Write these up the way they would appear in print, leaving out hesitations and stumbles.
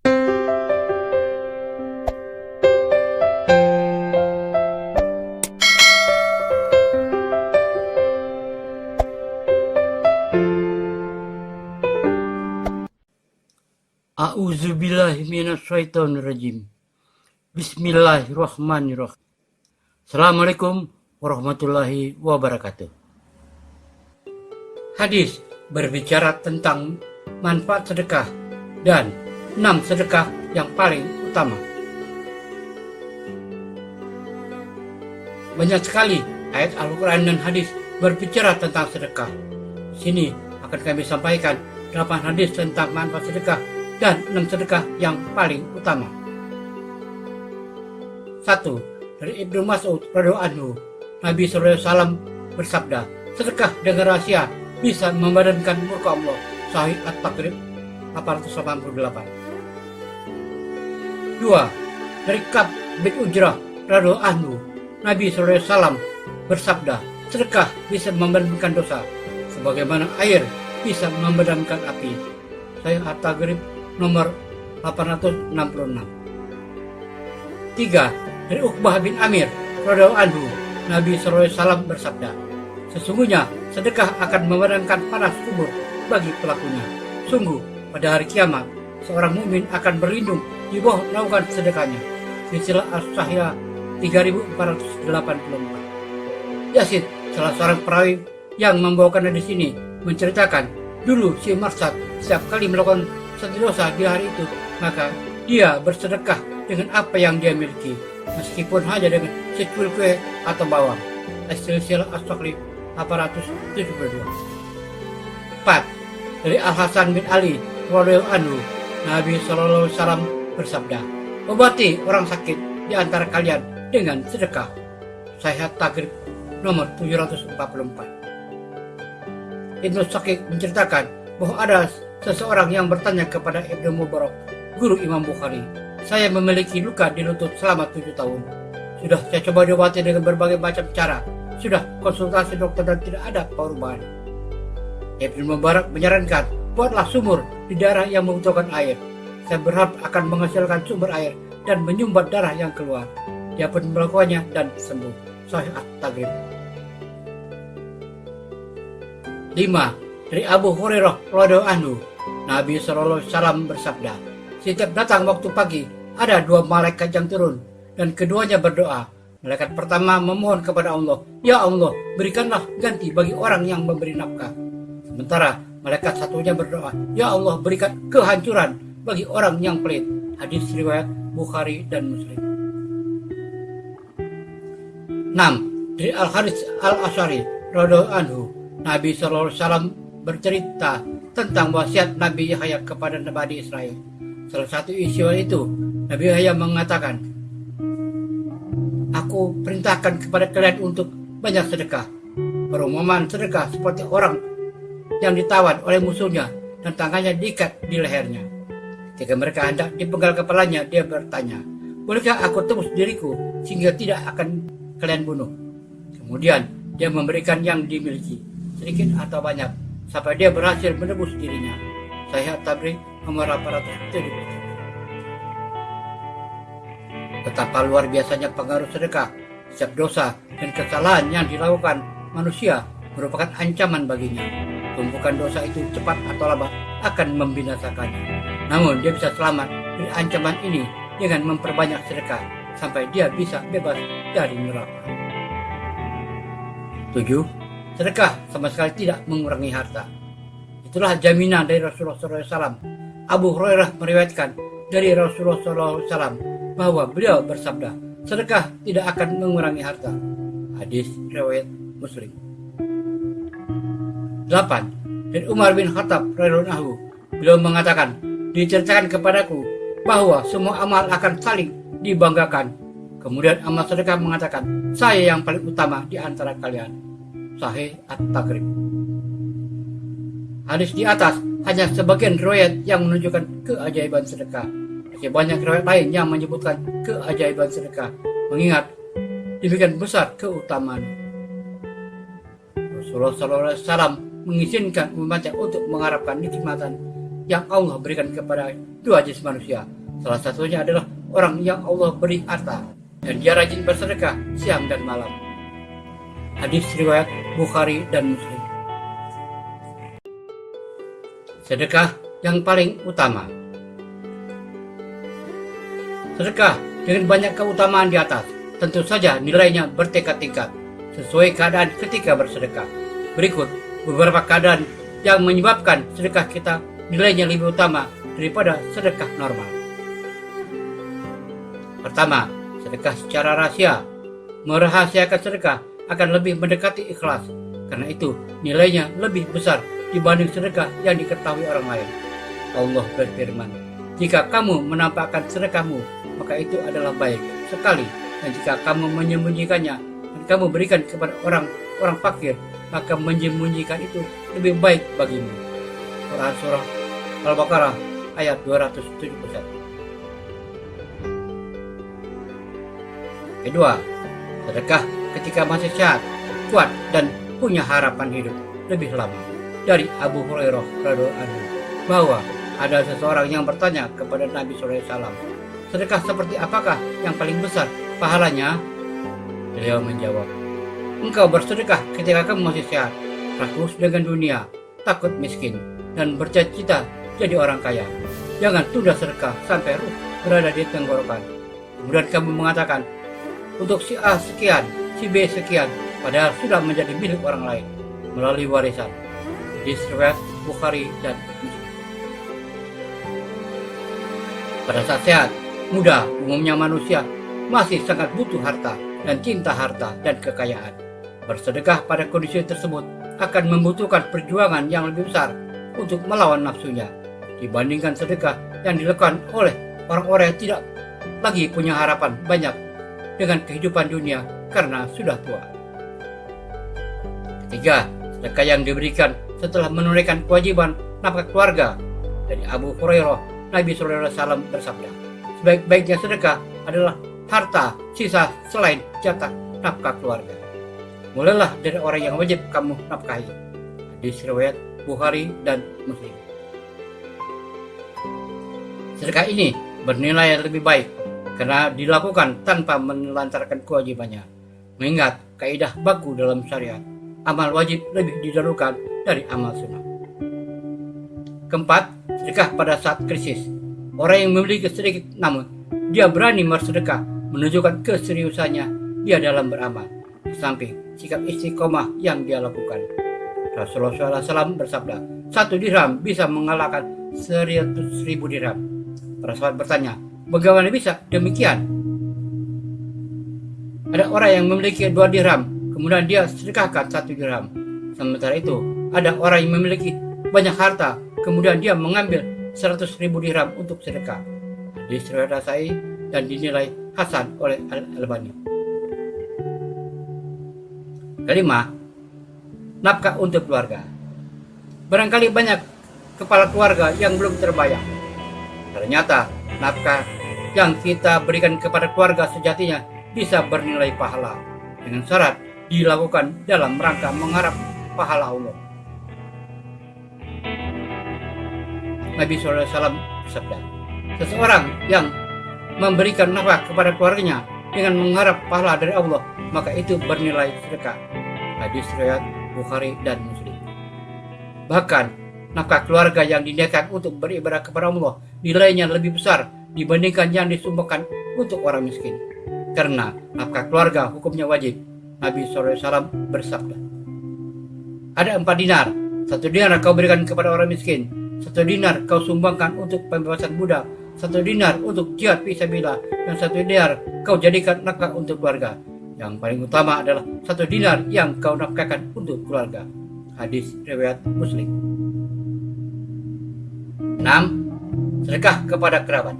A'udzubillahi minasyaitonirrajim. Bismillahirrahmanirrahim. Assalamualaikum warahmatullahi wabarakatuh. Hadis berbicara tentang manfaat sedekah dan 6 sedekah yang paling utama. Banyak sekali ayat Al-Quran dan hadis berbicara tentang sedekah. Di sini akan kami sampaikan 8 hadis tentang manfaat sedekah dan 6 sedekah yang paling utama. 1. Dari Ibnu Mas'ud radhiyallahu anhu, Nabi SAW bersabda, sedekah dengan rahasia bisa memadamkan murka Allah. Sahih At-Taqrib 888. 2. Dari Ka'b bin Ujrah radhiyallahu anhu, Nabi SAW bersabda, sedekah bisa memadamkan dosa sebagaimana air bisa memadamkan api. Sahih At-Taqrib nomor 866. 3. Dari Uqbah bin Amir radhiyallahu anhu, Nabi SAW bersabda, sesungguhnya sedekah akan memadamkan panas kubur bagi pelakunya. Sungguh pada hari kiamat seorang mukmin akan berlindung di bawah naungan sedekahnya. Silsilah As-Sahihah 3484. Yazid, salah seorang perawi yang membawakan hadis ini, menceritakan dulu si Marsad setiap kali melakukan satu dosa di hari itu, maka dia bersedekah dengan apa yang dia miliki, meskipun hanya dengan secuil kue atau bawang. Silsilah As-Sahih 872. 4. Dari Al-Hasan bin Ali radhiyallahu anhu, Nabi SAW bersabda, obati orang sakit di antara kalian dengan sedekah. Sahih At-Taqrib nomor 744. Ibnu Syakik menceritakan bahwa ada seseorang yang bertanya kepada Ibnu Mubarak, guru Imam Bukhari, saya memiliki luka di lutut selama 7 tahun. Sudah saya coba diobati dengan berbagai macam cara. Sudah konsultasi dokter dan tidak ada perubahan. Ibnu Mubarak menyarankan, buatlah sumur di daerah yang membutuhkan air. Saya berharap akan menghasilkan sumber air dan menyumbat darah yang keluar. Dia pun melakukannya dan sembuh. Sahih At-Taqrib. 5. Dari Abu Hurairah radhiyallahu anhu, Nabi SAW bersabda, setiap datang waktu pagi ada 2 malaikat yang turun dan keduanya berdoa. Malaikat pertama memohon kepada Allah, ya Allah, berikanlah ganti bagi orang yang memberi nafkah. Sementara malaikat satunya berdoa, ya Allah, berikan kehancuran bagi orang yang pelit. Hadis riwayat Bukhari dan Muslim. 6. Dari Al-Harits Al-Asy'ari radhiyallahu anhu, Nabi SAW bercerita tentang wasiat Nabi Yahya kepada Bani Israel. Salah satu istiwa itu, Nabi Yahya mengatakan, aku perintahkan kepada kalian untuk banyak sedekah. Perumpamaan sedekah seperti orang yang ditawan oleh musuhnya dan tangannya diikat di lehernya. Ketika mereka hendak dipenggal kepalanya, dia bertanya, bolehkah aku tebus diriku sehingga tidak akan kalian bunuh? Kemudian dia memberikan yang dimiliki, sedikit atau banyak, sampai dia berhasil menebus dirinya. Sahih At-Tabari nomor 870. Betapa luar biasanya pengaruh sedekah. Setiap dosa dan kesalahan yang dilakukan manusia merupakan ancaman baginya. Tumpukan dosa itu cepat atau lambat akan membinasakannya. Namun dia bisa selamat dari ancaman ini dengan memperbanyak sedekah sampai dia bisa bebas dari neraka. 7. Sedekah sama sekali tidak mengurangi harta. Itulah jaminan dari Rasulullah SAW. Abu Hurairah meriwayatkan dari Rasulullah SAW bahwa beliau bersabda, sedekah tidak akan mengurangi harta. Hadis riwayat Muslim. 8. Dari Umar bin Khattab radhiyallahu anhu, beliau mengatakan, diceritakan kepadaku bahwa semua amal akan saling dibanggakan. Kemudian amal sedekah mengatakan, saya yang paling utama di antara kalian. Sahih At-Taqrib. Hadis di atas hanya sebagian riwayat yang menunjukkan keajaiban sedekah. Masih banyak riwayat lain yang menyebutkan keajaiban sedekah. Mengingat demikian besar keutamaan. Rasulullah SAW mengizinkan umatnya untuk mengharapkan nikmatan yang Allah berikan kepada dua jenis manusia. Salah satunya adalah orang yang Allah beri harta dan dia rajin bersedekah siang dan malam. Hadis riwayat Bukhari dan Muslim. Sedekah yang paling utama. Sedekah dengan banyak keutamaan di atas, tentu saja nilainya bertingkat-tingkat sesuai keadaan ketika bersedekah. Berikut beberapa keadaan yang menyebabkan sedekah kita nilainya lebih utama daripada sedekah normal. Pertama, sedekah secara rahasia. Merahasiakan sedekah akan lebih mendekati ikhlas, karena itu nilainya lebih besar dibanding sedekah yang diketahui orang lain. Allah berfirman, "Jika kamu menampakkan sedekahmu, maka itu adalah baik sekali, dan jika kamu menyembunyikannya dan kamu berikan kepada orang fakir, maka menyembunyikan itu lebih baik bagimu." Quran Surah Al-Baqarah ayat 271. Kedua, sedekah ketika masih sehat, kuat, dan punya harapan hidup lebih lama. Dari Abu Hurairah radhiyallahu anhu bahwa ada seseorang yang bertanya kepada Nabi SAW, sedekah seperti apakah yang paling besar pahalanya? Beliau menjawab, engkau bersedekah ketika kamu masih sehat, rakus dengan dunia, takut miskin, dan bercita-cita jadi orang kaya. Jangan tunda sedekah sampai ruh berada di tenggorokan. Kemudian kamu mengatakan, untuk si A sekian, si B sekian, padahal sudah menjadi milik orang lain melalui warisan. Hadis riwayat Bukhari dan Muslim. Pada saat sehat, muda, umumnya manusia masih sangat butuh harta dan cinta harta dan kekayaan. Bersedekah pada kondisi tersebut akan membutuhkan perjuangan yang lebih besar untuk melawan nafsunya dibandingkan sedekah yang dilakukan oleh orang-orang yang tidak lagi punya harapan banyak dengan kehidupan dunia karena sudah tua. Ketiga, sedekah yang diberikan setelah menunaikan kewajiban nafkah keluarga. Dari Abu Hurairah, Nabi SAW bersabda, sebaik-baiknya sedekah adalah harta sisa selain jatah nafkah keluarga. Mulailah dari orang yang wajib kamu nafkahi. Hadis riwayat Bukhari dan Muslim. Sedekah ini bernilai lebih baik karena dilakukan tanpa menelantarkan kewajibannya. Mengingat kaidah baku dalam syariat, amal wajib lebih didahulukan dari amal sunnah. Keempat, sedekah pada saat krisis. Orang yang memiliki sedikit namun dia berani bersedekah menunjukkan keseriusannya dia dalam beramal. Di samping sikap istiqomah yang dia lakukan. Rasulullah SAW bersabda, 1 dirham bisa mengalahkan 100.000 dirham. Para sahabat bertanya, bagaimana bisa demikian? Ada orang yang memiliki 2 dirham, kemudian dia sedekahkan 1 dirham. Sementara itu, ada orang yang memiliki banyak harta, kemudian dia mengambil 100.000 dirham untuk sedekah. Hadis riwayat Nasai dan dinilai hasan oleh Al-Albani. Kelima, nafkah untuk keluarga. Barangkali banyak kepala keluarga yang belum terbayang. Ternyata nafkah yang kita berikan kepada keluarga sejatinya bisa bernilai pahala dengan syarat dilakukan dalam rangka mengharap pahala Allah. Nabi SAW bersabda, seseorang yang memberikan nafkah kepada keluarganya dengan mengharap pahala dari Allah, maka itu bernilai sedekah. Hadis riwayat Bukhari dan Muslim. Bahkan nafkah keluarga yang diniatkan untuk beribadah kepada Allah nilainya lebih besar dibandingkan yang disumbangkan untuk orang miskin. Karena nafkah keluarga hukumnya wajib. Nabi SAW bersabda, ada 4 dinar. 1 dinar kau berikan kepada orang miskin, 1 dinar kau sumbangkan untuk pembebasan budak, 1 dinar untuk jihad fisabilillah, dan 1 dinar kau jadikan nafkah untuk keluarga. Yang paling utama adalah 1 dinar yang kau nafkahkan untuk keluarga. Hadis riwayat Muslim. 6. Sedekah kepada kerabat.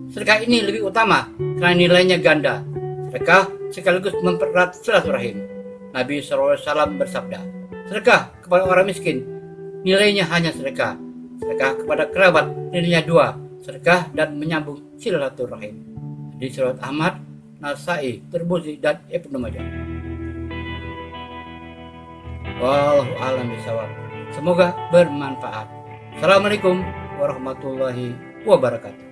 Sedekah ini lebih utama karena nilainya ganda. Sedekah sekaligus mempererat silaturahim. Nabi SAW bersabda, sedekah kepada orang miskin nilainya hanya sedekah. Sedekah kepada kerabat nilainya 2, sedekah dan menyambung silaturahim. Hadis riwayat Ahmad, Nasai, Tirmidzi dan Ibnu Majah. Wallahu a'lam bishawab. Semoga bermanfaat. Assalamualaikum warahmatullahi wabarakatuh.